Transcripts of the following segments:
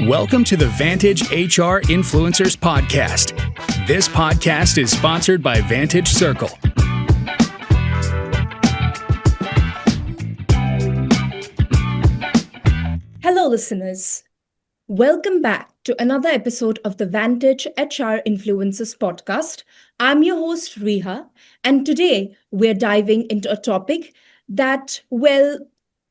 Welcome to the Vantage HR Influencers Podcast. This podcast is sponsored by Vantage Circle. Hello, listeners. Welcome back to another episode of the Vantage HR Influencers Podcast. I'm your host, Reha, and today we're diving into a topic that,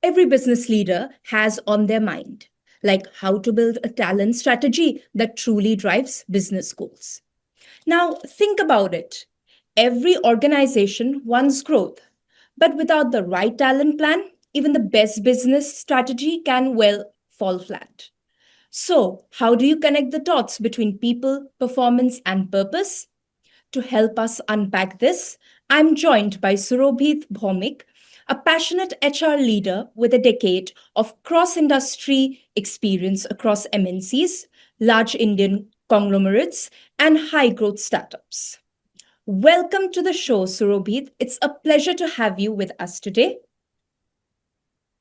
every business leader has on their mind, like how to build a talent strategy that truly drives business goals. Now, think about it. Every organization wants growth, but without the right talent plan, even the best business strategy can, fall flat. So, how do you connect the dots between people, performance, and purpose? To help us unpack this, I'm joined by Surobhit Bhaumik, a passionate HR leader with a decade of cross-industry experience across MNCs, large Indian conglomerates, and high-growth startups. Welcome to the show, Surobhit. It's a pleasure to have you with us today.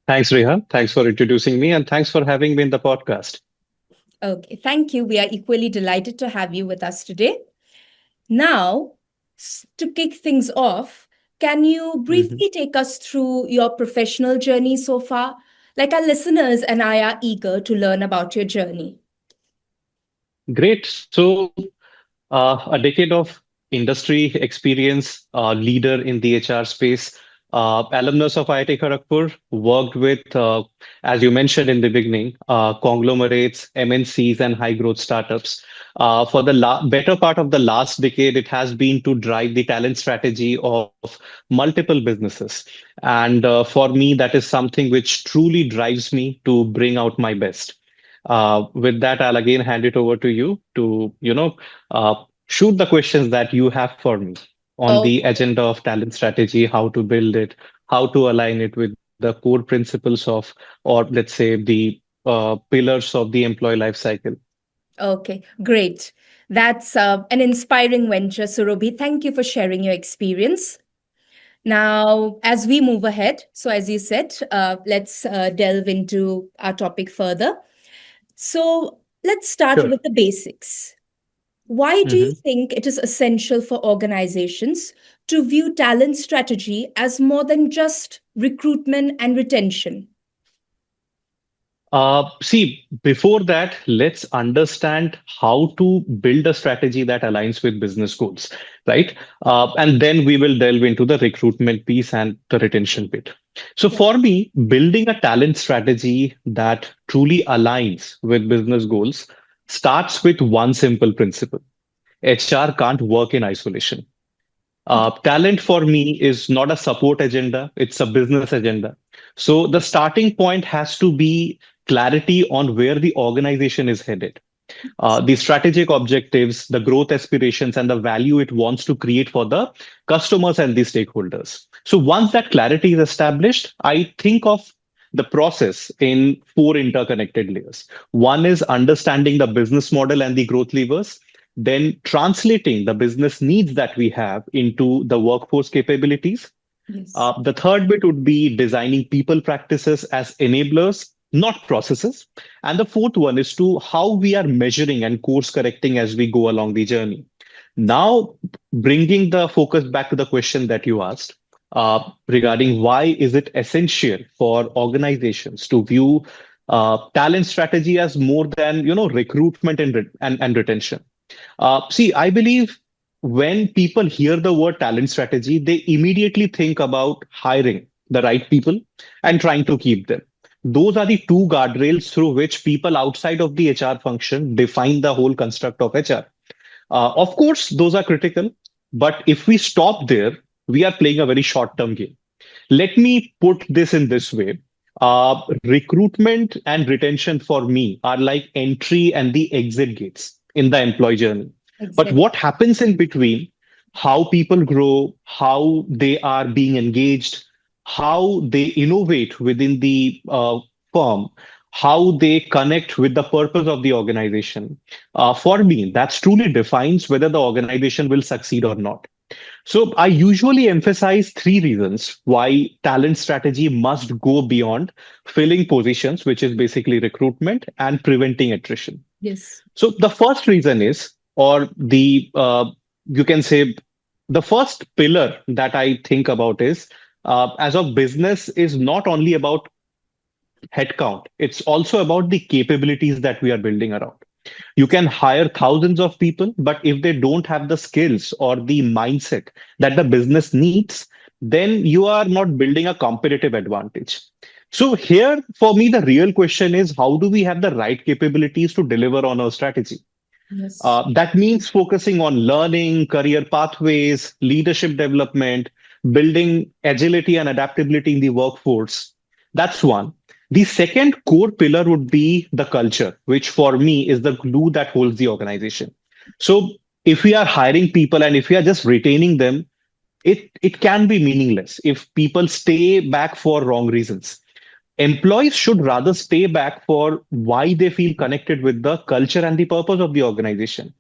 Thanks, Rehan. Thanks for introducing me and thanks for having me in the podcast. Okay, thank you. We are equally delighted to have you with us today. Now, to kick things off, can you Mhm. briefly take us through your professional journey so far? Like our listeners and I are eager to learn about your journey. Great. A decade of industry experience, leader in the HR space, alumnus of IIT Kharagpur, worked with, as you mentioned in the beginning, conglomerates, MNCs, and high growth startups. For the better part of the last decade, it has been to drive the talent strategy of multiple businesses. And for me, that is something which truly drives me to bring out my best. With that, I'll again hand it over to you to, uh, shoot the questions that you have for me on the Okay, agenda of talent strategy, how to build it, how to align it with the core principles of, or let's say the pillars of the employee life cycle. okay, great. That's an inspiring venture, Surabhi. Thank you for sharing your experience. Now, as we move ahead, so as you said, let's delve into our topic further. So let's start Sure. with the basics. Why do you Mhm. think it is essential for organizations to view talent strategy as more than just recruitment and retention? See, before that, let's understand how to build a strategy that aligns with business goals, right? And then we will delve into the recruitment piece and the retention bit. So, Yeah. for me, building a talent strategy that truly aligns with business goals starts with one simple principle: HR can't work in isolation. Talent for me is not a support agenda, it's a business agenda. So the starting point has to be clarity on where the organization is headed, the strategic objectives, the growth aspirations, and the value it wants to create for the customers and the stakeholders. So once that clarity is established, I think of the process in four interconnected layers. One is understanding the business model and the growth levers, then translating the business needs that we have into the workforce capabilities. Yes. The third bit would be designing people practices as enablers, not processes. And the fourth one is to how we are measuring and course correcting as we go along the journey. Now, bringing the focus back to the question that you asked regarding why is it essential for organizations to view talent strategy as more than recruitment and retention. See, I believe when people hear the word talent strategy, they immediately think about hiring the right people and trying to keep them. Those are the two guardrails through which people outside of the HR function define the whole construct of HR. Of course, those are critical, but if we stop there, we are playing a very short term game. Let me put this in this way. Recruitment and retention for me are like entry and the exit gates in the employee journey. But Exactly. what happens in between, how people grow, how they are being engaged, how they innovate within the firm, how they connect with the purpose of the organization, for me, that's truly defines whether the organization will succeed or not. So I usually emphasize three reasons why talent strategy must go beyond filling positions, which is basically recruitment and preventing attrition. Yes. So the first reason is, or the you can say, the first pillar that I think about is, as of business, is not only about headcount; it's also about the capabilities that we are building around. You can hire thousands of people, but if they don't have the skills or the mindset that the business needs, then you are not building a competitive advantage. So here, for me, the real question is, how do we have the right capabilities to deliver on our strategy? Yes. That means focusing on learning, career pathways, leadership development, building agility and adaptability in the workforce. That's one. The second core pillar would be the culture, which for me is the glue that holds the organization. So if we are hiring people and if we are just retaining them, it can be meaningless if people stay back for wrong reasons. Employees should rather stay back for why they feel connected with the culture and the purpose of the organization.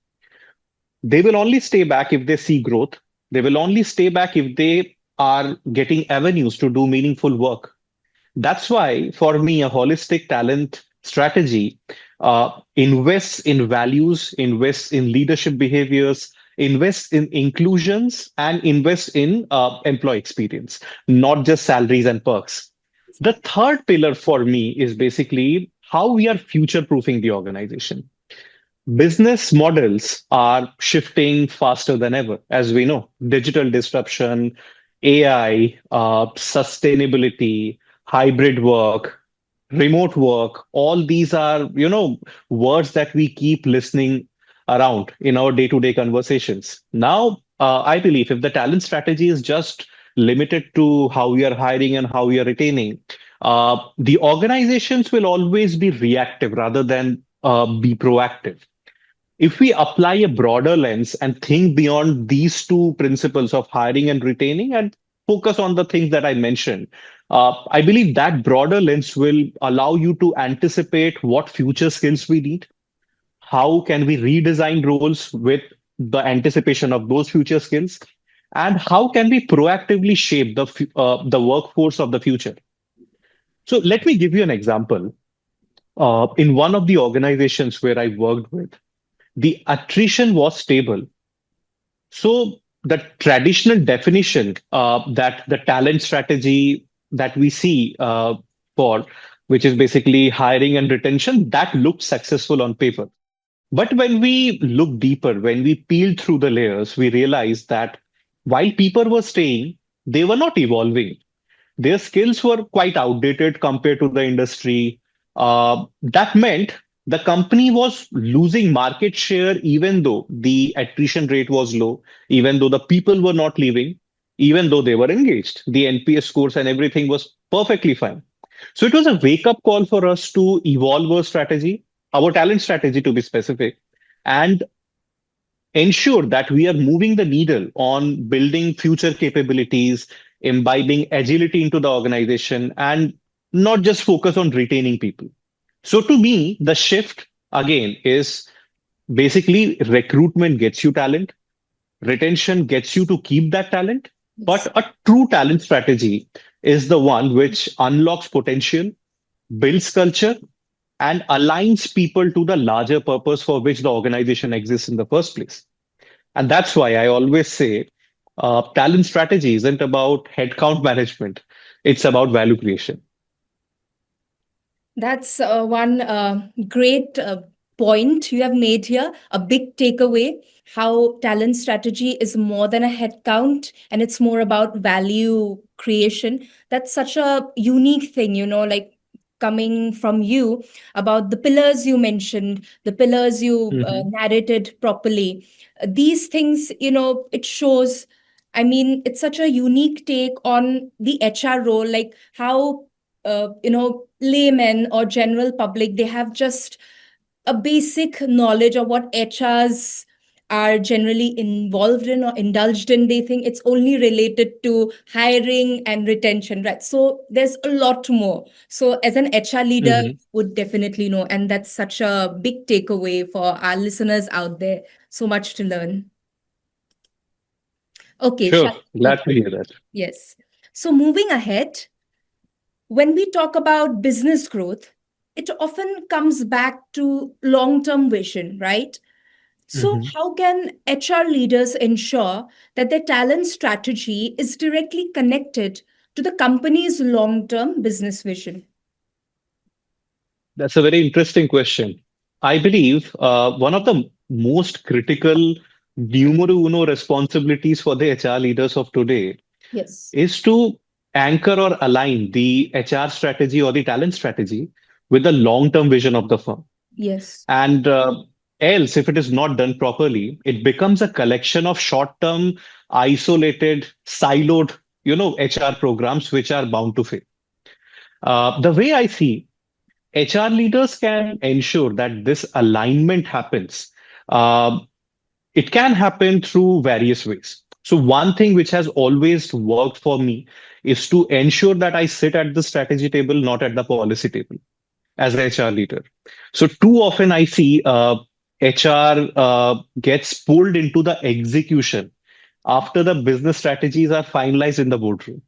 They will only stay back if they see growth. They will only stay back if they are getting avenues to do meaningful work. That's why, for me, a holistic talent strategy invests in values, invests in leadership behaviors, invests in inclusions, and invests in employee experience, not just salaries and perks. The third pillar for me is basically how we are future proofing the organization. Business models are shifting faster than ever, as we know. Digital disruption, AI, sustainability, hybrid work, remote work, all these are, words that we keep listening around in our day-to-day conversations. Now, I believe if the talent strategy is just limited to how we are hiring and how we are retaining, the organizations will always be reactive rather than be proactive. If we apply a broader lens and think beyond these two principles of hiring and retaining and focus on the things that I mentioned, I believe that broader lens will allow you to anticipate what future skills we need. How can we redesign roles with the anticipation of those future skills? And how can we proactively shape the workforce of the future? So let me give you an example. In one of the organizations where I worked with, the attrition was stable. So the traditional definition that the talent strategy that we see for, which is basically hiring and retention, that looked successful on paper. But when we look deeper, when we peel through the layers, we realize that while people were staying, they were not evolving. Their skills were quite outdated compared to the industry. That meant the company was losing market share even though the attrition rate was low, even though the people were not leaving, even though they were engaged. The NPS scores and everything was perfectly fine. So it was a wake up call for us to evolve our strategy, our talent strategy to be specific, and ensure that we are moving the needle on building future capabilities, imbibing agility into the organization, and not just focus on retaining people. So, to me, the shift again is basically recruitment gets you talent, retention gets you to keep that talent. But Yes. a true talent strategy is the one which unlocks potential, builds culture, and aligns people to the larger purpose for which the organization exists in the first place. And that's why I always say talent strategy isn't about headcount management, it's about value creation. That's one great point you have made here, a big takeaway. How talent strategy is more than a head count and it's more about value creation. That's such a unique thing, like coming from you about the pillars you mentioned, the pillars you Mhm. narrated properly. These things, it shows. I mean, it's such a unique take on the HR role, like how laymen or general public, they have just a basic knowledge of what HRs are generally involved in or indulged in. They think it's only related to hiring and retention, right? So there's a lot more. So as an HR leader, Mhm. would definitely know, and that's such a big takeaway for our listeners out there. So much to learn. Okay, Sure. Glad okay, to hear that. yes. So moving ahead, when we talk about business growth, it often comes back to long term vision, right? So, Mhm. how can HR leaders ensure that their talent strategy is directly connected to the company's long term business vision? That's a very interesting question. I believe one of the most critical numero uno responsibilities for the HR leaders of today Yes, is to anchor or align the HR strategy or the talent strategy with the long-term vision of the firm. yes, And else, if it is not done properly, it becomes a collection of short-term, isolated, siloed, HR programs which are bound to fail. The way I see, HR leaders can ensure that this alignment happens. Uh, it can happen through various ways. So, one thing which has always worked for me is to ensure that I sit at the strategy table, not at the policy table as a HR leader. So, too often I see HR gets pulled into the execution after the business strategies are finalized in the boardroom.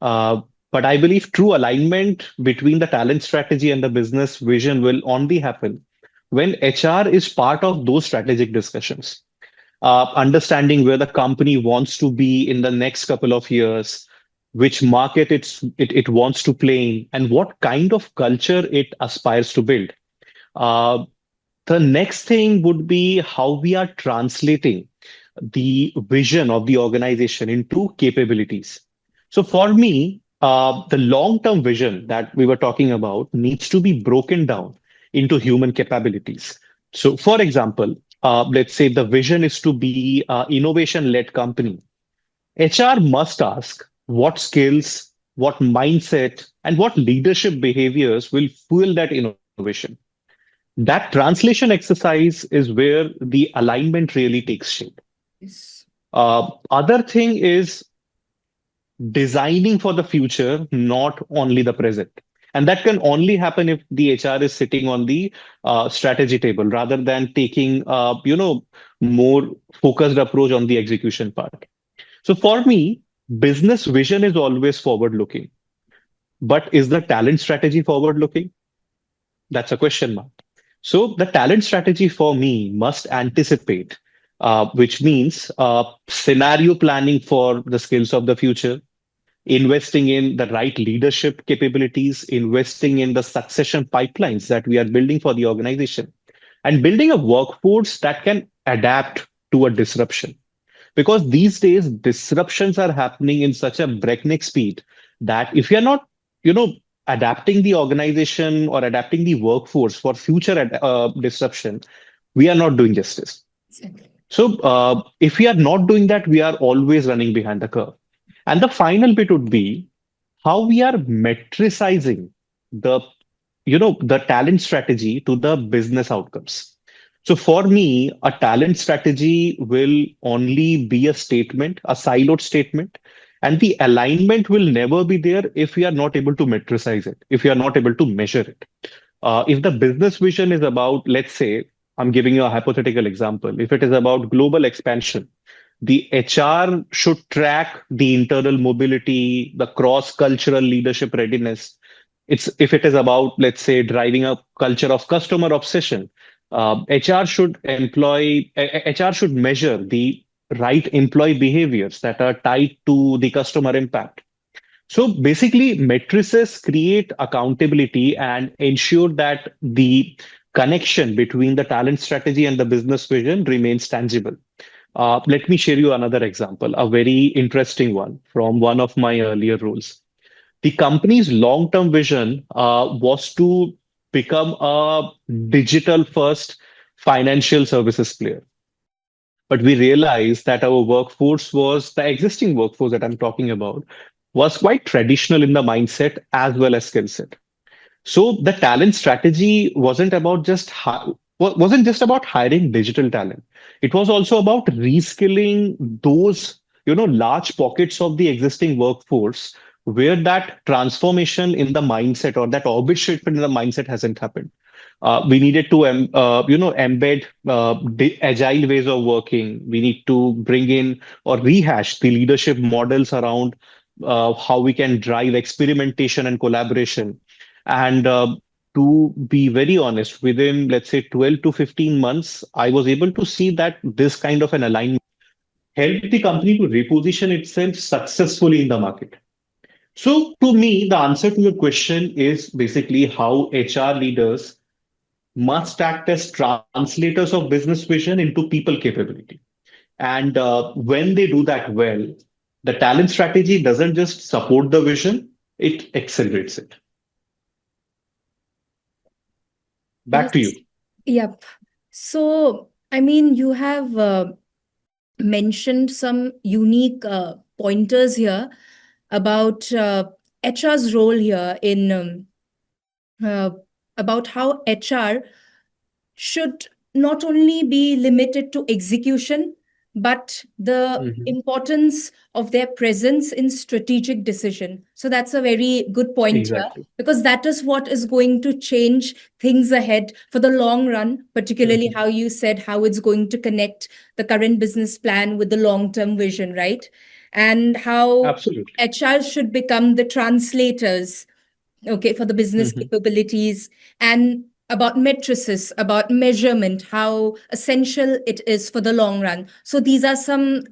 Uh, but I believe true alignment between the talent strategy and the business vision will only happen when HR is part of those strategic discussions. Understanding where the company wants to be in the next couple of years, which market it wants to play in, and what kind of culture it aspires to build. Uh, the next thing would be how we are translating the vision of the organization into capabilities. So for me, the long-term vision that we were talking about needs to be broken down into human capabilities. So, for example, let's say the vision is to be an innovation-led company. HR must ask what skills, what mindset, and what leadership behaviors will fuel that innovation. That translation exercise is where the alignment really takes shape. yes, Other thing is designing for the future, not only the present. And that can only happen if the HR is sitting on the strategy table rather than taking, more focused approach on the execution part. So for me, business vision is always forward looking, but is the talent strategy forward looking? That's a question mark. So the talent strategy for me must anticipate, which means scenario planning for the skills of the future, investing in the right leadership capabilities, investing in the succession pipelines that we are building for the organization, and building a workforce that can adapt to a disruption. Because these days, disruptions are happening in such a breakneck speed that if you're not, you know, adapting the organization or adapting the workforce for future disruption, we are not doing justice. exactly. So, if we are not doing that, we are always running behind the curve. And the final bit would be how we are metricizing the the talent strategy to the business outcomes. So for me, a talent strategy will only be a statement, a siloed statement, and the alignment will never be there if we are not able to metricize it, if we are not able to measure it. If the business vision is about, let's say, I'm giving you a hypothetical example, if it is about global expansion, the HR should track the internal mobility, the cross-cultural leadership readiness. It's if it is about, let's say, driving a culture of customer obsession, HR should measure the right employee behaviors that are tied to the customer impact. So basically, matrices create accountability and ensure that the connection between the talent strategy and the business vision remains tangible. Let me share you another example, a very interesting one from one of my earlier roles. The company's long-term vision was to become a digital-first financial services player. But we realized that our workforce was the existing workforce that I'm talking about was quite traditional in the mindset as well as skill set. So the talent strategy wasn't just about hiring digital talent. It was also about reskilling those large pockets of the existing workforce where that transformation in the mindset or that orbit shift in the mindset hasn't happened. We needed to embed agile ways of working. We need to bring in or rehash the leadership models around how we can drive experimentation and collaboration. And to be very honest, within, let's say, 12 to 15 months, I was able to see that this kind of an alignment helped the company to reposition itself successfully in the market. So, to me, the answer to your question is basically how HR leaders must act as translators of business vision into people capability. And when they do that well, the talent strategy doesn't just support the vision, it accelerates it. Back to you. Yes. Yep. So, I mean, you have mentioned some unique pointers here about HR's role here in uh, about how HR should not only be limited to execution, but the Mhm. importance of their presence in strategic decision. So that's a very good point here, Exactly. because that is what is going to change things ahead for the long run, particularly Mhm. how you said how it's going to connect the current business plan with the long term vision, right? And how Absolutely. HR should become the translators, okay, for the business Mhm. capabilities, and about matrices, about measurement, how essential it is for the long run. So these are some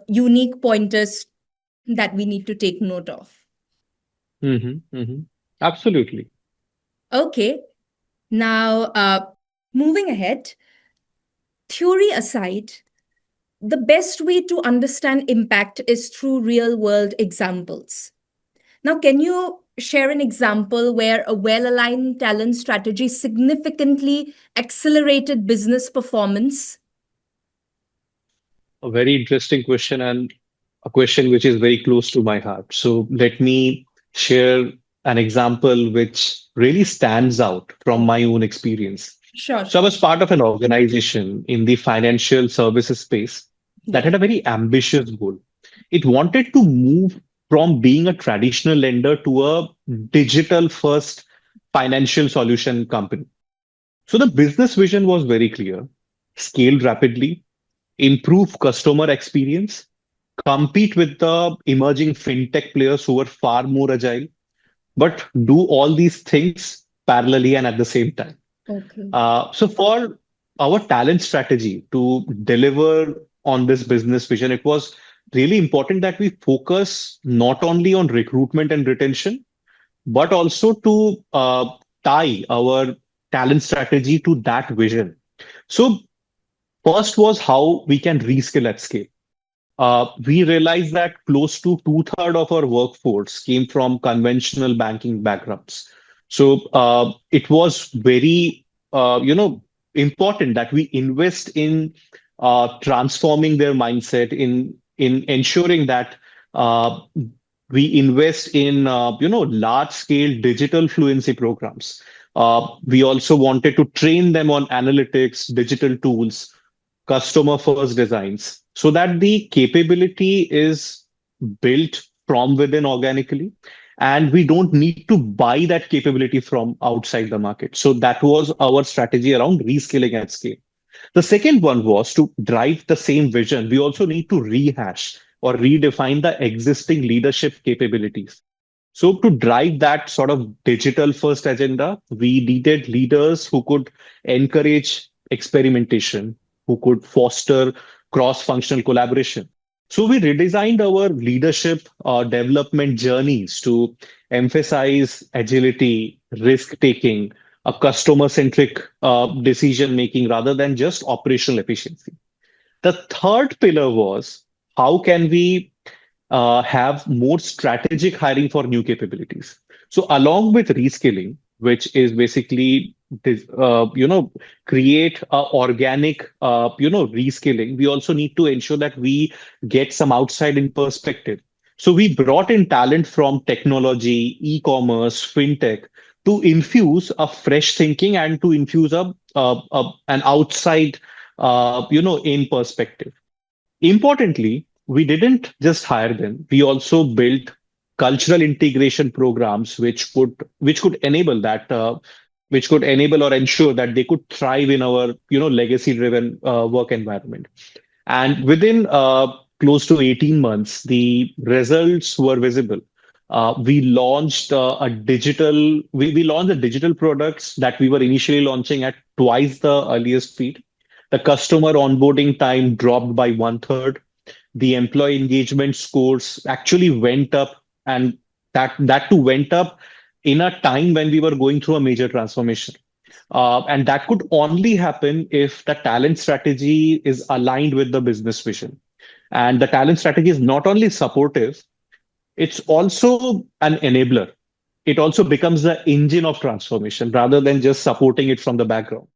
unique pointers that we need to take note of. Mhm. Mhm. Absolutely. Okay, now moving ahead, theory aside, the best way to understand impact is through real world examples. Now, can you share an example where a well aligned talent strategy significantly accelerated business performance? A very interesting question and a question which is very close to my heart. So let me share an example which really stands out from my own experience. Sure, So I sure. was part of an organization in the financial services space that Yeah. had a very ambitious goal. It wanted to move from being a traditional lender to a digital first financial solution company. So the business vision was very clear: scale rapidly, improve customer experience, compete with the emerging fintech players who were far more agile, but do all these things parallelly and at the same time. Okay. So for our talent strategy to deliver on this business vision, it was really important that we focus not only on recruitment and retention, but also to tie our talent strategy to that vision. So first was how we can reskill at scale. We realized that close to two-thirds of our workforce came from conventional banking backgrounds. So it was very, important that we invest in transforming their mindset, in ensuring that uh, we invest in, large-scale digital fluency programs. We also wanted to train them on analytics, digital tools, customer first designs so that the capability is built from within organically, and we don't need to buy that capability from outside the market. So that was our strategy around reskilling at scale. The second one was to drive the same vision. We also need to rehash or redefine the existing leadership capabilities. So, to drive that sort of digital first agenda, we needed leaders who could encourage experimentation, who could foster cross functional collaboration. So, we redesigned our leadership development journeys to emphasize agility, risk taking, a customer centric decision making rather than just operational efficiency. The third pillar was how can we have more strategic hiring for new capabilities. So along with reskilling, which is basically this, create a organic, reskilling. We also need to ensure that we get some outside in perspective. So we brought in talent from technology, e-commerce, fintech to infuse a fresh thinking and to infuse an outside, in perspective. Importantly, we didn't just hire them. We also built cultural integration programs which could enable that which could enable or ensure that they could thrive in our, legacy driven work environment. And within close to 18 months, the results were visible. We launched the digital products that we were initially launching at twice the earliest speed. The customer onboarding time dropped by one third. The employee engagement scores actually went up, and that too went up in a time when we were going through a major transformation. And that could only happen if the talent strategy is aligned with the business vision. And the talent strategy is not only supportive, it's also an enabler. It also becomes the engine of transformation rather than just supporting it from the background.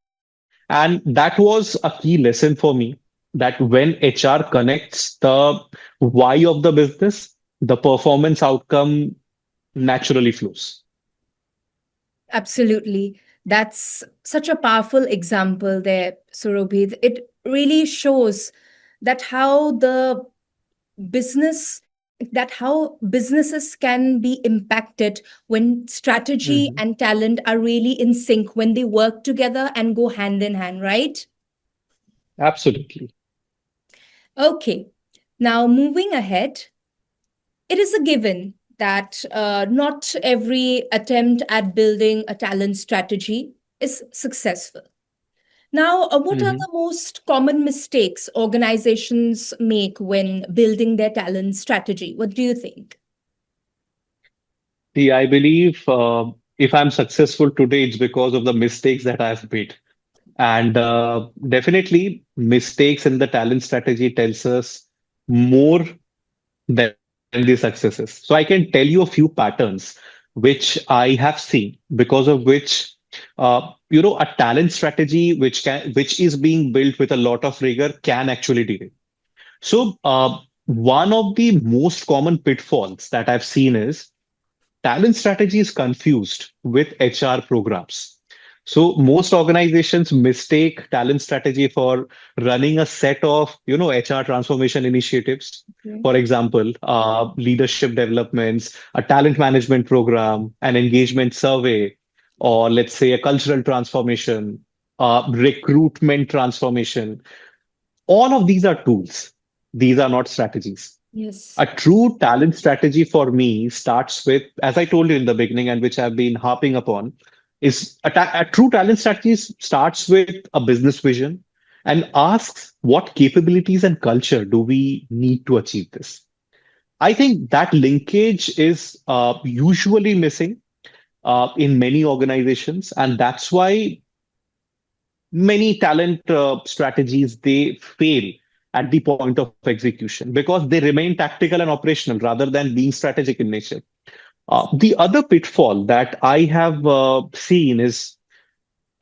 And that was a key lesson for me, that when HR connects the why of the business, the performance outcome naturally flows. Absolutely. That's such a powerful example there, Surabhi. It really shows that how the business how businesses can be impacted when strategy Mhm. and talent are really in sync, when they work together and go hand in hand, right? Absolutely. Okay. Now, moving ahead, it is a given that not every attempt at building a talent strategy is successful. Now, what are Mhm. the most common mistakes organizations make when building their talent strategy? What do you think? See, I believe if I'm successful today, it's because of the mistakes that I've made. And definitely, mistakes in the talent strategy tells us more than the successes. So I can tell you a few patterns which I have seen, because of which a talent strategy which is being built with a lot of rigor can actually derail. So one of the most common pitfalls that I've seen is talent strategy is confused with HR programs. So most organizations mistake talent strategy for running a set of, HR transformation initiatives. Okay. For example, leadership developments, a talent management program, an engagement survey, or let's say a cultural transformation, recruitment transformation. All of these are tools. These are not strategies. Yes. A true talent strategy for me starts with, as I told you in the beginning, and which I've been harping upon, is a true talent strategy starts with a business vision and asks what capabilities and culture do we need to achieve this. I think that linkage is usually missing in many organizations, and that's why many talent strategies they fail at the point of execution because they remain tactical and operational rather than being strategic in nature. The other pitfall that I have seen is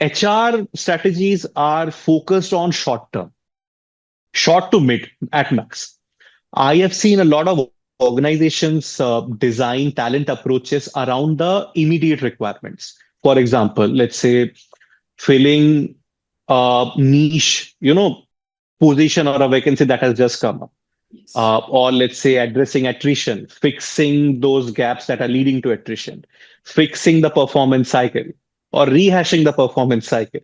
HR strategies are focused on short to mid at max. I have seen a lot of organizations design talent approaches around the immediate requirements. For example, let's say filling a niche, position or a vacancy that has just come up. Yes. Or let's say addressing attrition, fixing those gaps that are leading to attrition, fixing the performance cycle, or rehashing the performance cycle.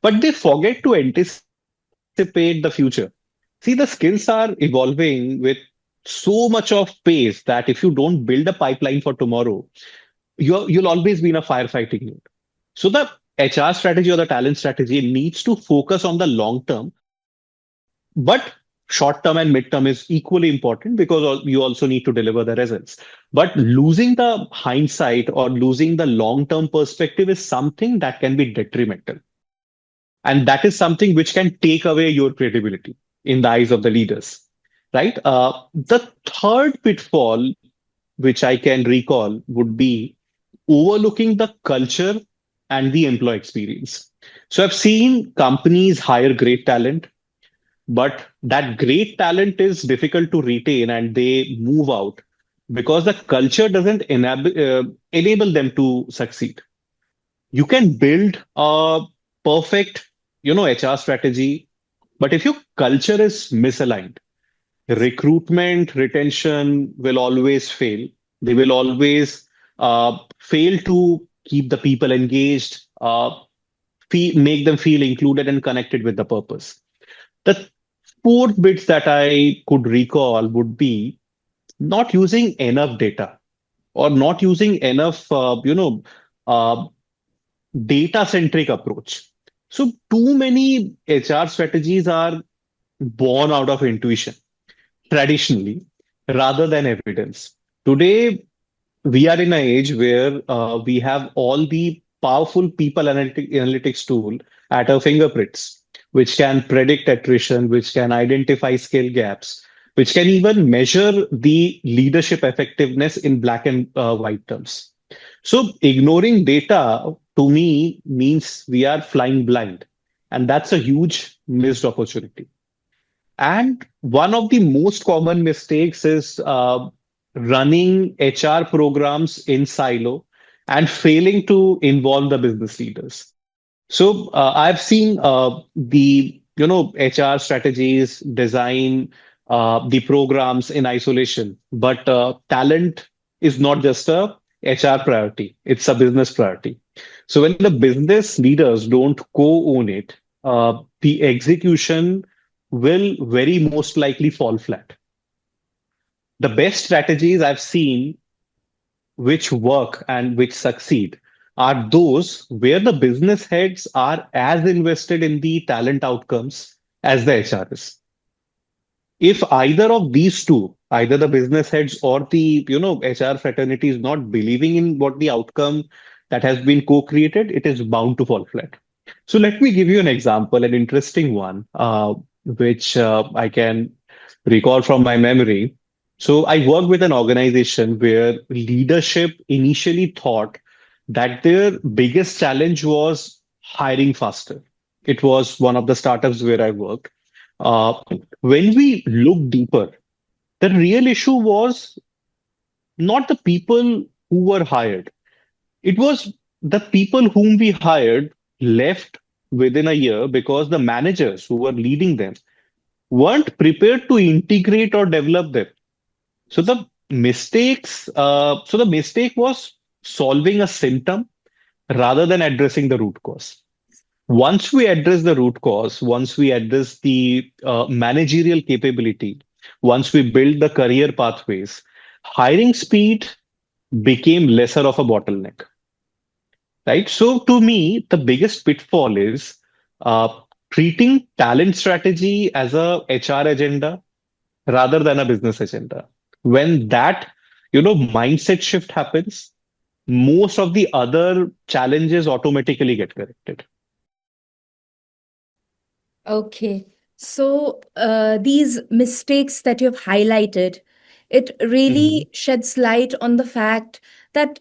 But they forget to anticipate the future. See, the skills are evolving with so much of pace that if you don't build a pipeline for tomorrow, you'll always be in a firefighting mode. So the HR strategy or the talent strategy needs to focus on the long term, but short term and mid term is equally important because you also need to deliver the results. But losing the hindsight or losing the long term perspective is something that can be detrimental. And that is something which can take away your credibility in the eyes of the leaders, right? The third pitfall, which I can recall, would be overlooking the culture and the employee experience. So I've seen companies hire great talent, but that great talent is difficult to retain and they move out because the culture doesn't enable them to succeed. You can build a perfect, HR strategy, but if your culture is misaligned, recruitment, retention will always fail. They will always fail to keep the people engaged. uh, make them feel included and connected with the purpose. The fourth bits that I could recall would be not using enough data or not using enough, uh, data centric approach. So too many HR strategies are born out of intuition traditionally rather than evidence. Today, we are in an age where we have all the powerful analytics tool at our fingerprints, which can predict attrition, which can identify skill gaps, which can even measure the leadership effectiveness in black and white terms. So ignoring data to me means we are flying blind, and that's a huge missed opportunity. And one of the most common mistakes is running HR programs in silo and failing to involve the business leaders. So I've seen the HR strategies design the programs in isolation, but talent is not just a HR priority; it's a business priority. So when the business leaders don't co-own it, the execution will very most likely fall flat. The best strategies I've seen which work and which succeed are those where the business heads are as invested in the talent outcomes as the HR is. If either of these two, either the business heads or the HR fraternity is not believing in what the outcome that has been co-created, it is bound to fall flat. So let me give you an example, an interesting one, which I can recall from my memory. So I worked with an organization where leadership initially thought that their biggest challenge was hiring faster. It was one of the startups where I worked. Uh, when we look deeper, the real issue was not the people who were hired. It was the people whom we hired left within a year because the managers who were leading them weren't prepared to integrate or develop them. So the mistake was solving a symptom rather than addressing the root cause. Once we address the root cause, once we address the managerial capability, once we build the career pathways, hiring speed became lesser of a bottleneck, right? So to me, the biggest pitfall is uh, treating talent strategy as a HR agenda rather than a business agenda. When that mindset shift happens, most of the other challenges automatically get corrected. Okay. So, these mistakes that you've highlighted, it Mhm. really sheds light on the fact that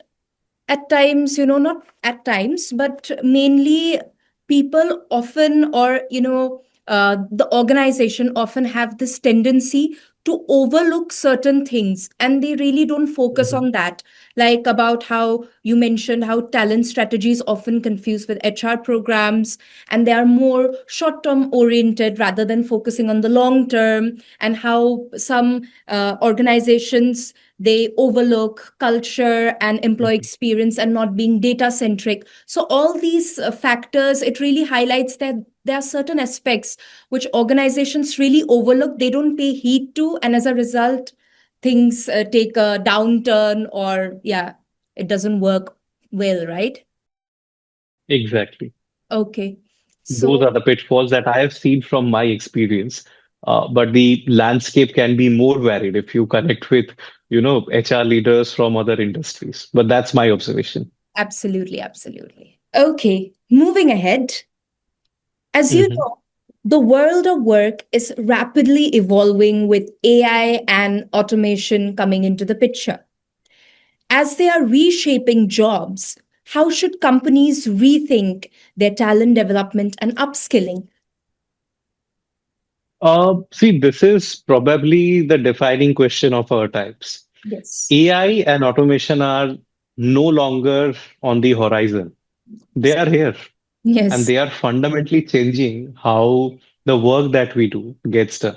at times, not at times, but mainly people often, or, the organization often have this tendency to overlook certain things and they really don't focus Mhm. on that. Like about how you mentioned how talent strategies often confused with HR programs, and they are more short term oriented rather than focusing on the long term, and how some organizations, they overlook culture and employee Mhm. experience and not being data centric. So all these factors, it really highlights that there are certain aspects which organizations really overlook, they don't pay heed to, and as a result things take a downturn, or yeah, it doesn't work well, right? Exactly. Okay. Those So are the pitfalls that I have seen from my experience. But the landscape can be more varied if you connect with, HR leaders from other industries. But that's my observation. absolutely, absolutely. Okay, moving ahead. As you Mhm. know, the world of work is rapidly evolving with AI and automation coming into the picture. As they are reshaping jobs, how should companies rethink their talent development and upskilling? See, this is probably the defining question of our times. Yes. AI and automation are no longer on the horizon. They are here and Yes. they are fundamentally changing how the work that we do gets done.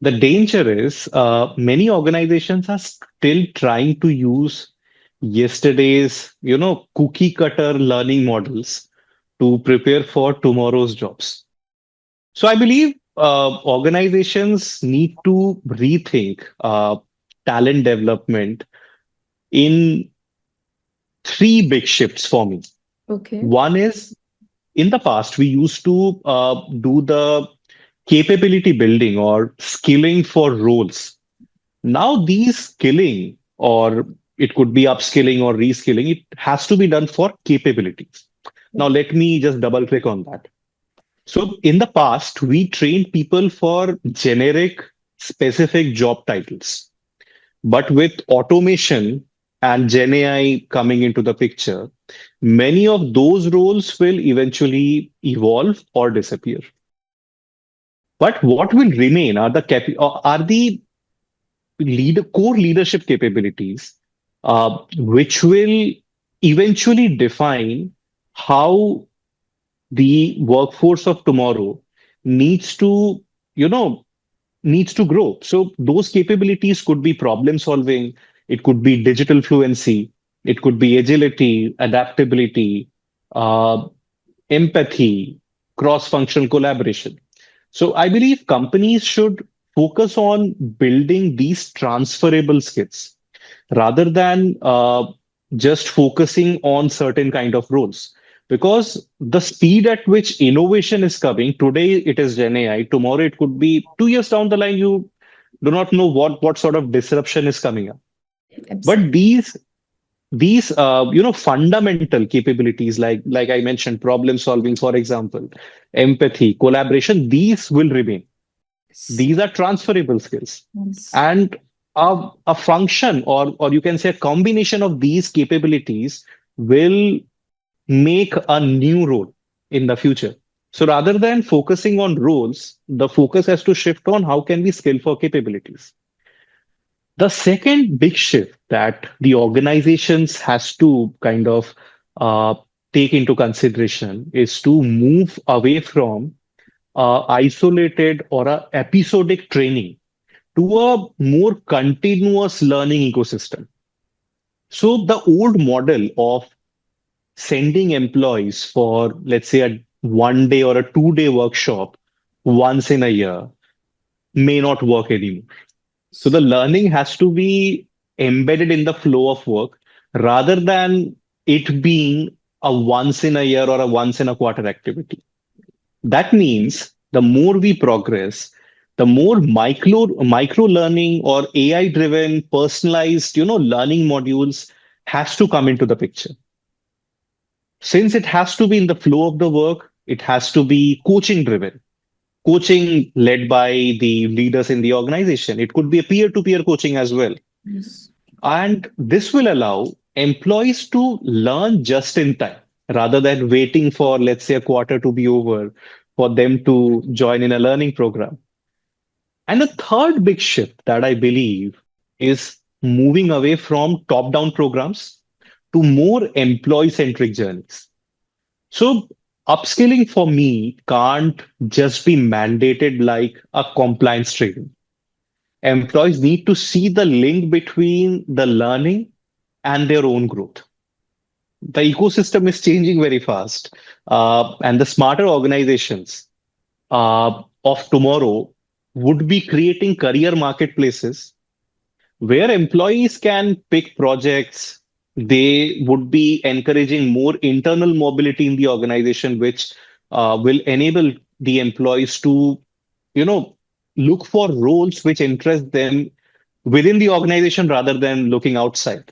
The danger is many organizations are still trying to use yesterday's, cookie cutter learning models to prepare for tomorrow's jobs. So I believe organizations need to rethink talent development in three big shifts for me. Okay. One is, in the past, we used to do the capability building or skilling for roles. Now, these skilling, or it could be upskilling or reskilling, it has to be done for capabilities. Now, Okay. let me just double click on that. So, in the past, we trained people for generic, specific job titles. But with automation and Gen AI coming into the picture, many of those roles will eventually evolve or disappear. But what will remain are the core leadership capabilities, which will eventually define how the workforce of tomorrow needs to, you know, needs to grow. So those capabilities could be problem solving, it could be digital fluency, it could be agility, adaptability, uh, empathy, cross-functional collaboration. So I believe companies should focus on building these transferable skills rather than just focusing on certain kind of roles. Because the speed at which innovation is coming, today it is Gen AI, tomorrow it could be 2 years down the line, you do not know what sort of disruption is coming up. Absolutely. But these fundamental capabilities, like I mentioned, problem solving, for example, empathy, collaboration, these will remain. Yes. These are transferable skills. Yes. And a function, or you can say a combination of these capabilities will make a new role in the future. So rather than focusing on roles, the focus has to shift on how can we skill for capabilities. The second big shift that the organizations has to kind of uh, take into consideration is to move away from isolated or a episodic training to a more continuous learning ecosystem. So the old model of sending employees for, let's say, a 1 day or a 2 day workshop once in a year may not work anymore. So the learning has to be embedded in the flow of work rather than it being a once in a year or a once in a quarter activity. That means the more we progress, the more micro learning or AI driven personalized, learning modules has to come into the picture. Since it has to be in the flow of the work, it has to be coaching driven, coaching led by the leaders in the organization. It could be a peer to peer coaching as well. Yes. And this will allow employees to learn just in time rather than waiting for, let's say, a quarter to be over for them to join in a learning program. And the third big shift that I believe is moving away from top down programs to more employee centric journeys. So, upskilling for me can't just be mandated like a compliance training. Employees need to see the link between the learning and their own growth. The ecosystem is changing very fast, and the smarter organizations of tomorrow would be creating career marketplaces where employees can pick projects. They would be encouraging more internal mobility in the organization, which will enable the employees to, you know, look for roles which interest them within the organization rather than looking outside.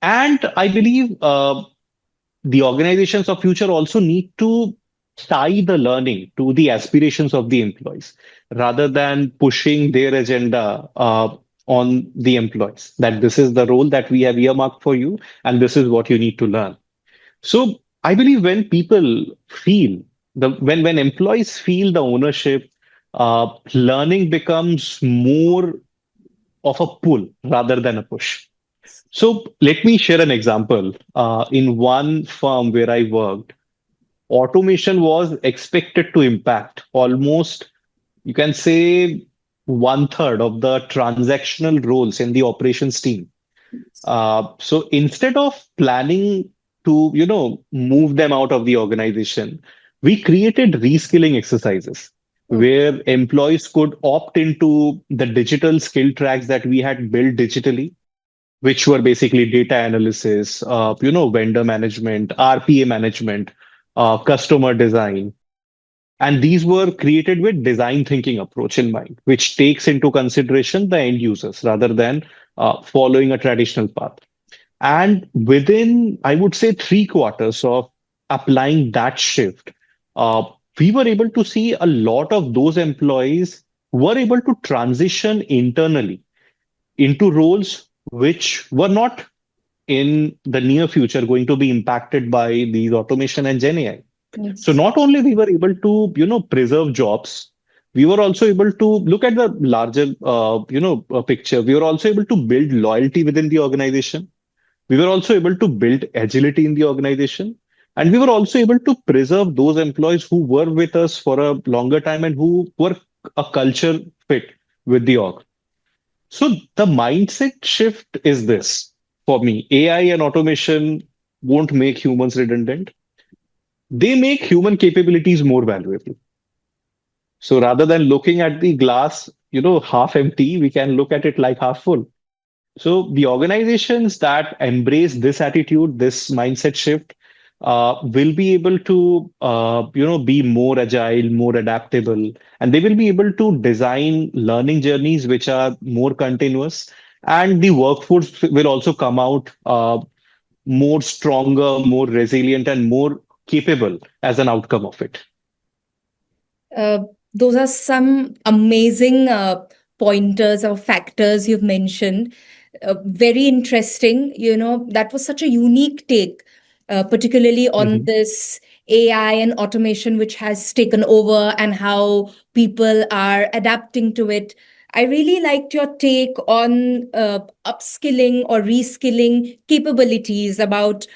And I believe the organizations of future also need to tie the learning to the aspirations of the employees rather than pushing their agenda on the employees that this is the role that we have earmarked for you and this is what you need to learn. So I believe when people feel when employees feel the ownership, learning becomes more of a pull rather than a push. So let me share an example. In one firm where I worked, automation was expected to impact almost, you can say, one third of the transactional roles in the operations team. So instead of planning to, move them out of the organization, we created reskilling exercises Oh, where employees could opt into the digital skill tracks that we had built digitally, which were basically data analysis, vendor management, RPA management, customer design. And these were created with design thinking approach in mind, which takes into consideration the end users rather than following a traditional path. And within, I would say, 3 quarters of applying that shift, uh, we were able to see a lot of those employees were able to transition internally into roles which were not in the near future going to be impacted by these automation and Gen AI. So yes. not only we were able to, preserve jobs, we were also able to look at the larger, picture. We were also able to build loyalty within the organization. We were also able to build agility in the organization. And we were also able to preserve those employees who were with us for a longer time and who were a culture fit with the org. So the mindset shift is this for me. AI and automation won't make humans redundant. They make human capabilities more valuable. So rather than looking at the glass, half empty, we can look at it like half full. So the organizations that embrace this attitude, this mindset shift, will be able to, be more agile, more adaptable, and they will be able to design learning journeys which are more continuous. And the workforce will also come out more stronger, more resilient, and more capable as an outcome of it. Uh, those are some amazing pointers or factors you've mentioned. Very interesting. That was such a unique take, particularly on Mhm. this AI and automation, which has taken over and how people are adapting to it. I really liked your take on upskilling or reskilling capabilities about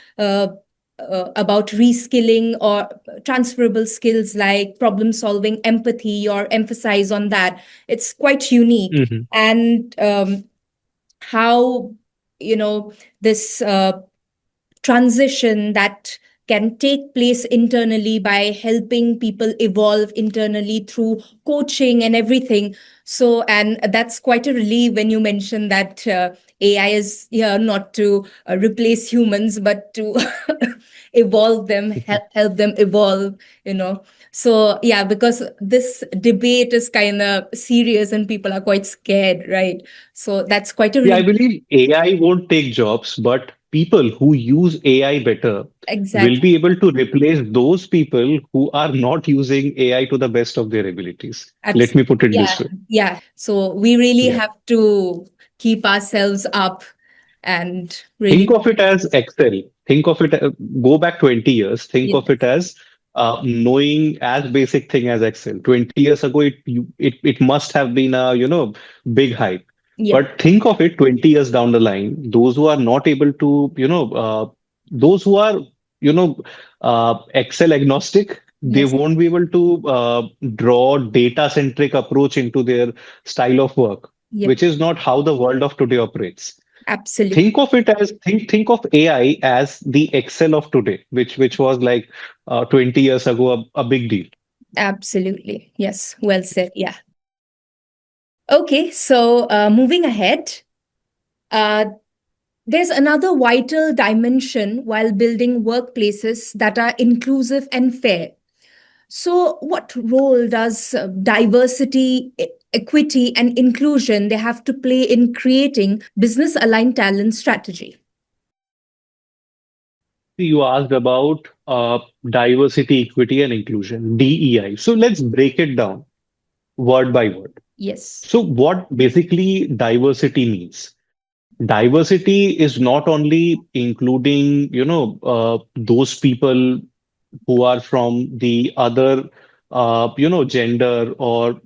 reskilling or transferable skills like problem solving, empathy, or emphasize on that. It's quite unique. Mhm. And how, you know, this transition that can take place internally by helping people evolve internally through coaching and everything. So, and that's quite a relief when you mention that AI is here not to replace humans, but to evolve them, help them evolve, you know. So, yeah, because this debate is kind of serious and people are quite scared, right? So, that's quite a Yeah, I relief. believe AI won't take jobs, but people who use AI better will Exactly. be able to replace those people who are not using AI to the best of their abilities. Let me Absolutely. put it Yeah. this way. Yeah. So we really Yeah. have to keep ourselves up and Think really, of it as Excel. Think of it, go back 20 years, think of yes. it as knowing as basic thing as Excel. 20 years ago, it must have been a, big hype. Yeah. But think of it 20 years down the line, those who are not able to, those who are, Excel agnostic, they Yes. won't be able to draw data centric approach into their style of work, Yep. which is not how the world of today operates. Absolutely. Think of AI as the Excel of today, which was like 20 years ago a big deal. Absolutely. Yes. Well said. Yeah. Okay. So moving ahead, uh, there's another vital dimension while building workplaces that are inclusive and fair. So, what role does diversity, equity, and inclusion they have to play in creating business aligned talent strategy? You asked about diversity, equity, and inclusion, DEI. So let's break it down word by word. Yes. So what basically diversity means? Diversity is not only including, those people who are from the other, gender or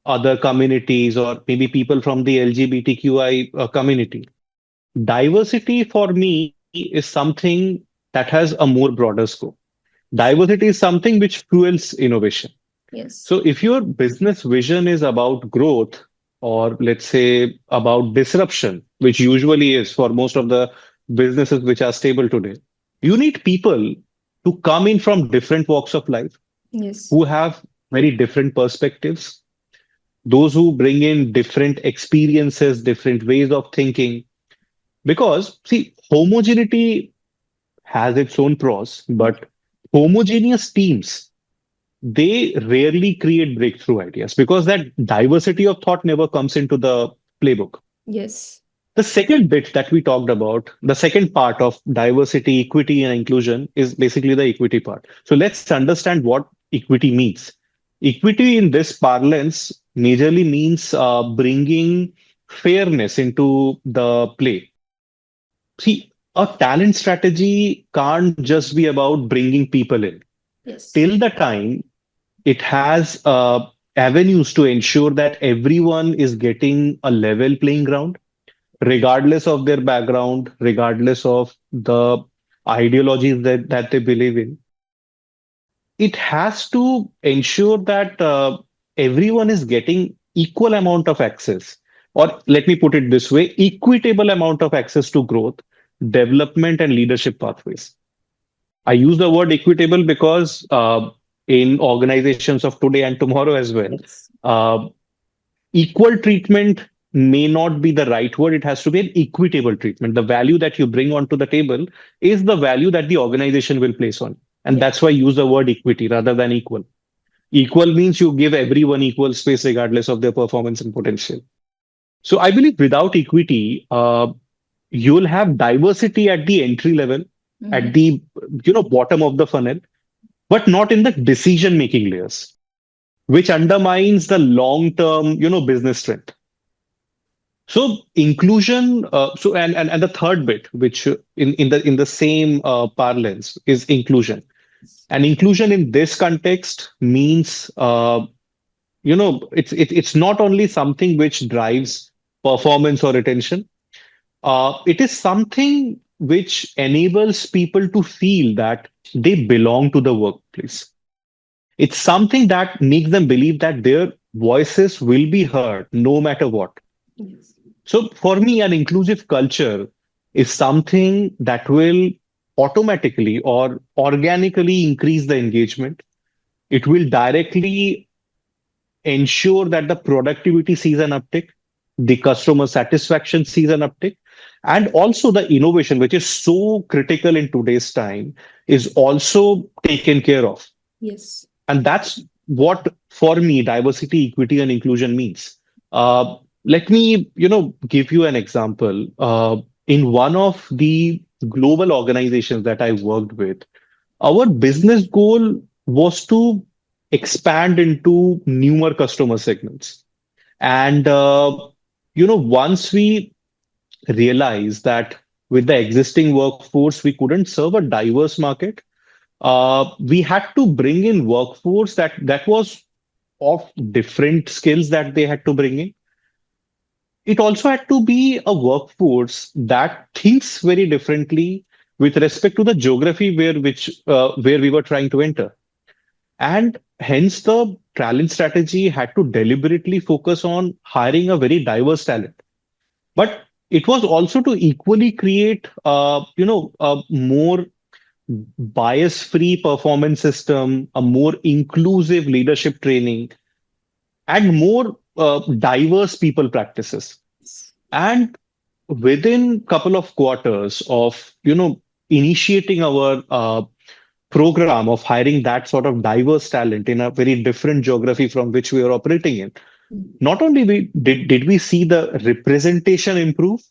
other communities, or maybe people from the LGBTQI community. Diversity for me is something that has a more broader scope. Diversity is something which fuels innovation. Yes. So if your business vision is about growth or let's say about disruption, which usually is for most of the businesses which are stable today, you need people to come in from different walks of life Yes. who have very different perspectives, those who bring in different experiences, different ways of thinking. Because, see, homogeneity has its own pros, but homogeneous teams, they rarely create breakthrough ideas because that diversity of thought never comes into the playbook. Yes. The second bit that we talked about, the second part of diversity, equity, and inclusion is basically the equity part. So let's understand what equity means. Equity in this parlance majorly means bringing fairness into the play. See, a talent strategy can't just be about bringing people in. Yes. Till the time it has avenues to ensure that everyone is getting a level playing ground, regardless of their background, regardless of the ideologies that they believe in. It has to ensure that everyone is getting equal amount of access, or let me put it this way, equitable amount of access to growth, development, and leadership pathways. I use the word equitable because in organizations of today and tomorrow as well, Yes. uh, equal treatment may not be the right word. It has to be an equitable treatment. The value that you bring onto the table is the value that the organization will place on. And Yeah. that's why I use the word equity rather than equal. Equal means you give everyone equal space regardless of their performance and potential. So I believe without equity, you'll have diversity at the entry level, at Mhm. the bottom of the funnel, but not in the decision making layers, which undermines the long term business strength. So inclusion, and the third bit, which in the same parlance is inclusion. And inclusion in this context means, it's not only something which drives performance or retention. It is something which enables people to feel that they belong to the workplace. It's something that makes them believe that their voices will be heard no matter what. Yes. So for me, an inclusive culture is something that will automatically or organically increase the engagement. It will directly ensure that the productivity sees an uptick, the customer satisfaction sees an uptick, and also the innovation, which is so critical in today's time, is also taken care of. Yes. And that's what, for me, diversity, equity, and inclusion means. Let me, give you an example. In one of the global organizations that I worked with, our business goal was to expand into newer customer segments. And, once we realized that with the existing workforce, we couldn't serve a diverse market, we had to bring in workforce that was of different skills that they had to bring in. It also had to be a workforce that thinks very differently with respect to the geography where we were trying to enter. And hence the talent strategy had to deliberately focus on hiring a very diverse talent. But it was also to equally create a more bias-free performance system, a more inclusive leadership training, and more diverse people practices. And within couple of quarters of initiating our program of hiring that sort of diverse talent in a very different geography from which we are operating in, not only did we see the representation improve,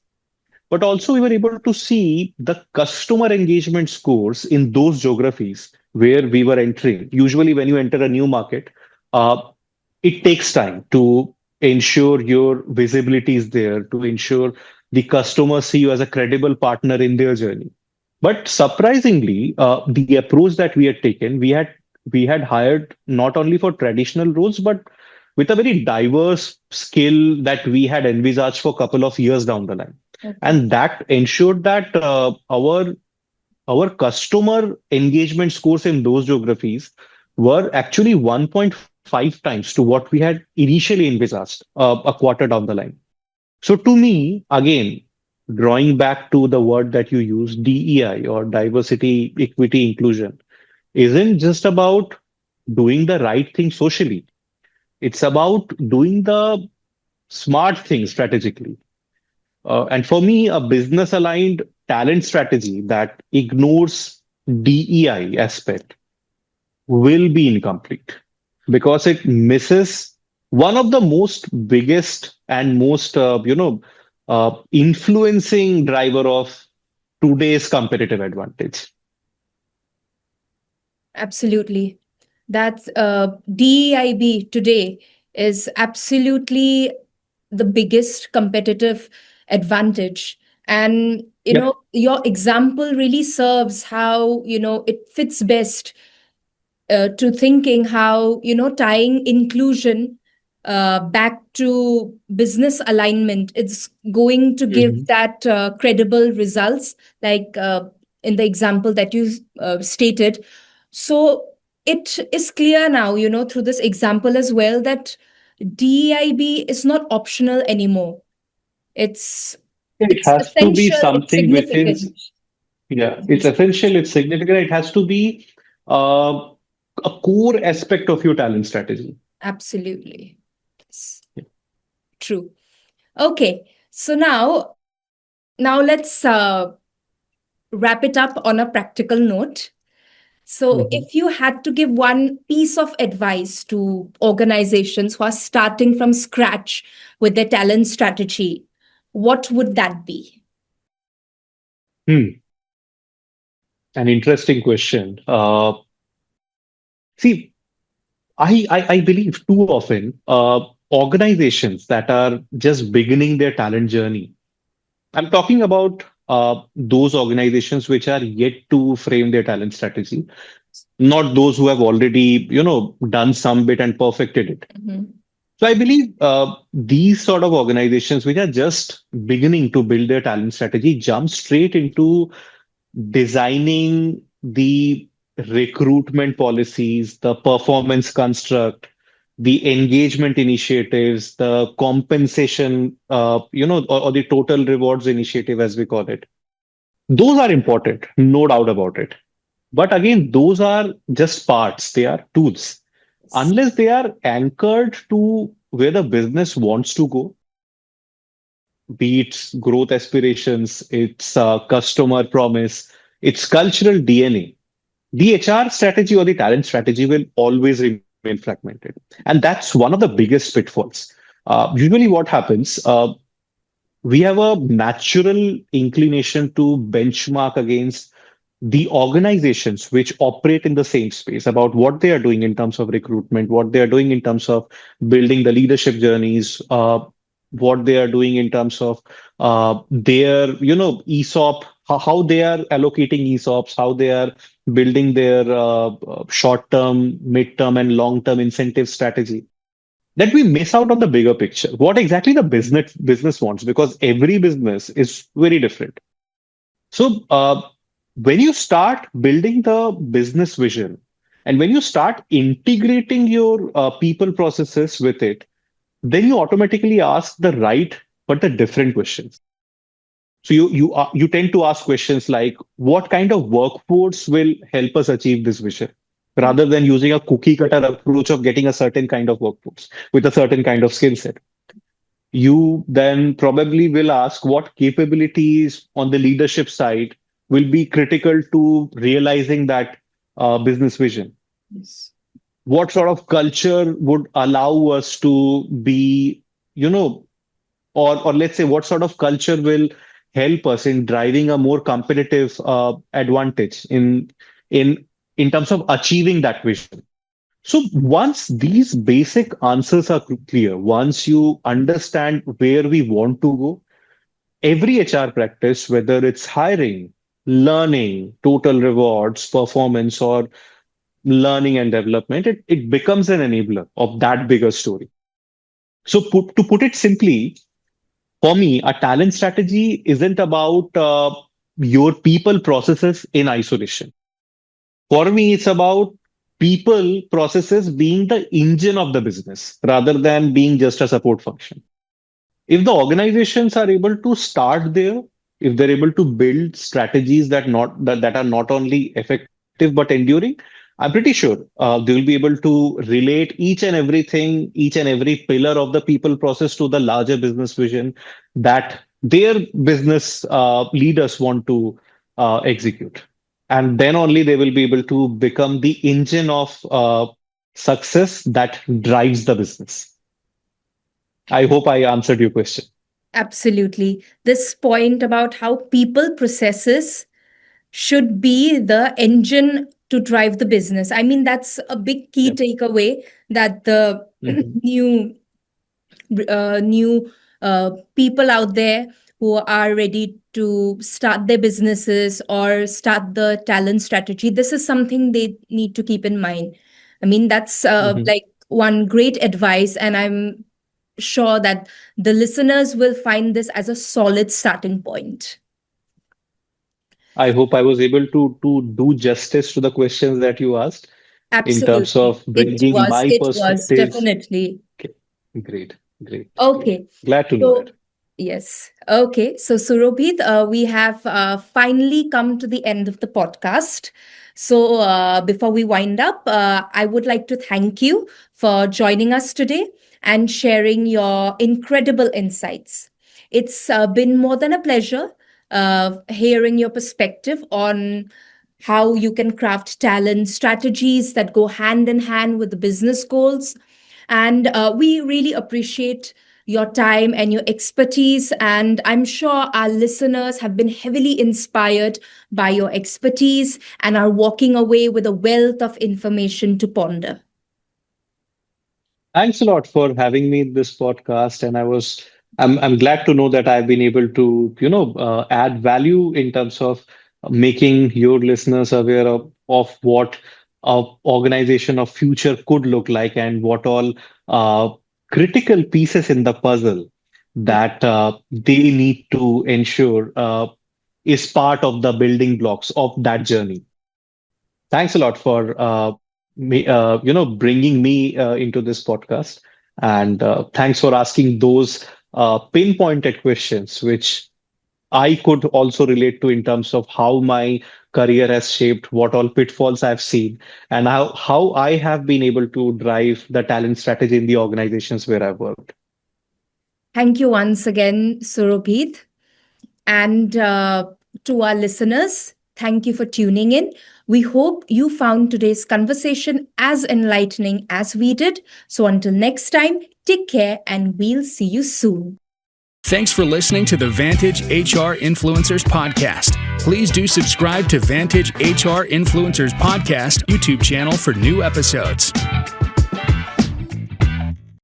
but also we were able to see the customer engagement scores in those geographies where we were entering. Usually, when you enter a new market, uh, it takes time to ensure your visibility is there, to ensure the customers see you as a credible partner in their journey. But surprisingly, the approach that we had taken, we had hired not only for traditional roles, but with a very diverse skill that we had envisaged for a couple of years down the line. Okay. And that ensured that our customer engagement scores in those geographies were actually 1.5 times to what we had initially envisaged a quarter down the line. So to me, again, drawing back to the word that you use, DEI or diversity, equity, inclusion, isn't just about doing the right thing socially. It's about doing the smart thing strategically. And for me, a business aligned talent strategy that ignores DEI aspect will be incomplete because it misses one of the most biggest and most influencing driver of today's competitive advantage. Absolutely. That's DEIB today is absolutely the biggest competitive advantage. And, Yep. your example really serves how, it fits best to thinking how tying inclusion back to business alignment, it's going to give Mhm. that credible results, like in the example that you stated. So it is clear now, through this example as well, that DEIB is not optional anymore. it's It it's has to be essential, it's something which significant. is, yeah, it's essential, it's significant. It has to be uh, a core aspect of your talent strategy. Absolutely. Yes. True. Okay, so now let's wrap it up on a practical note. So, Mhm. if you had to give one piece of advice to organizations who are starting from scratch with their talent strategy, what would that be? Hmm. An interesting question. See, I believe too often organizations that are just beginning their talent journey. I'm talking about those organizations which are yet to frame their talent strategy, not those who have already, done some bit and perfected it. Mhm. So I believe these sort of organizations which are just beginning to build their talent strategy jump straight into designing the recruitment policies, the performance construct, the engagement initiatives, the compensation, or the total rewards initiative, as we call it. Those are important, no doubt about it. But again, those are just parts, they are tools. Unless they are anchored to where the business wants to go, be its growth aspirations, its customer promise, its cultural DNA, the HR strategy or the talent strategy will always remain fragmented. And that's one of the biggest pitfalls. Usually, what happens, we have a natural inclination to benchmark against the organizations which operate in the same space about what they are doing in terms of recruitment, what they are doing in terms of building the leadership journeys, what they are doing in terms of their, ESOP, how they are allocating ESOPs, how they are building their short-term, mid-term, and long-term incentive strategy. That we miss out on the bigger picture. What exactly the business wants, because every business is very different. So, when you start building the business vision and when you start integrating your people processes with it, then you automatically ask the right but the different questions. So you tend to ask questions like, what kind of workforce will help us achieve this vision, rather than using a cookie cutter approach of getting a certain kind of workforce with a certain kind of skill set. You then probably will ask what capabilities on the leadership side will be critical to realizing that business vision. Yes. What sort of culture would allow us to be, you know, or let's say what sort of culture will help us in driving a more competitive advantage in in terms of achieving that vision. So once these basic answers are clear, once you understand where we want to go, every HR practice, whether it's hiring, learning, total rewards, performance, or learning and development, it becomes an enabler of that bigger story. So to put it simply, for me, a talent strategy isn't about your people processes in isolation. For me, it's about people processes being the engine of the business rather than being just a support function. If the organizations are able to start there, if they're able to build strategies that are not only effective but enduring, I'm pretty sure they will be able to relate each and every pillar of the people process to the larger business vision that their business leaders want to execute. And then only they will be able to become the engine of success that drives the business. I hope I answered your question. Absolutely. This point about how people processes should be the engine to drive the business. I mean, that's a big key Yep. takeaway that the Mhm. new people out there who are ready to start their businesses or start the talent strategy, this is something they need to keep in mind. I mean, that's Mhm. like one great advice, and I'm sure that the listeners will find this as a solid starting point. I hope I was able to do justice to the questions that you asked in terms Absolutely. of bringing my It was perspectives. definitely. Okay. Great, great, great. Okay. Glad to know So, that. yes. Okay. So, Surabhit, we have finally come to the end of the podcast. So, before we wind up, I would like to thank you for joining us today and sharing your incredible insights. It's been more than a pleasure hearing your perspective on how you can craft talent strategies that go hand in hand with the business goals. And we really appreciate your time and your expertise. And I'm sure our listeners have been heavily inspired by your expertise and are walking away with a wealth of information to ponder. Thanks a lot for having me in this podcast, and I'm glad to know that I've been able to add value in terms of making your listeners aware of what a organization of future could look like and what all uh, critical pieces in the puzzle Yeah. that they need to ensure is part of the building blocks of that journey. Thanks a lot for bringing me into this podcast, and thanks for asking those pinpointed questions, which I could also relate to in terms of how my career has shaped, what all pitfalls I've seen, and how I have been able to drive the talent strategy in the organizations where I've worked. Thank you once again, Surabhit. And to our listeners, thank you for tuning in. We hope you found today's conversation as enlightening as we did. So until next time, take care and we'll see you soon. Thanks for listening to the Vantage HR Influencers Podcast. Please do subscribe to Vantage HR Influencers Podcast YouTube channel for new episodes.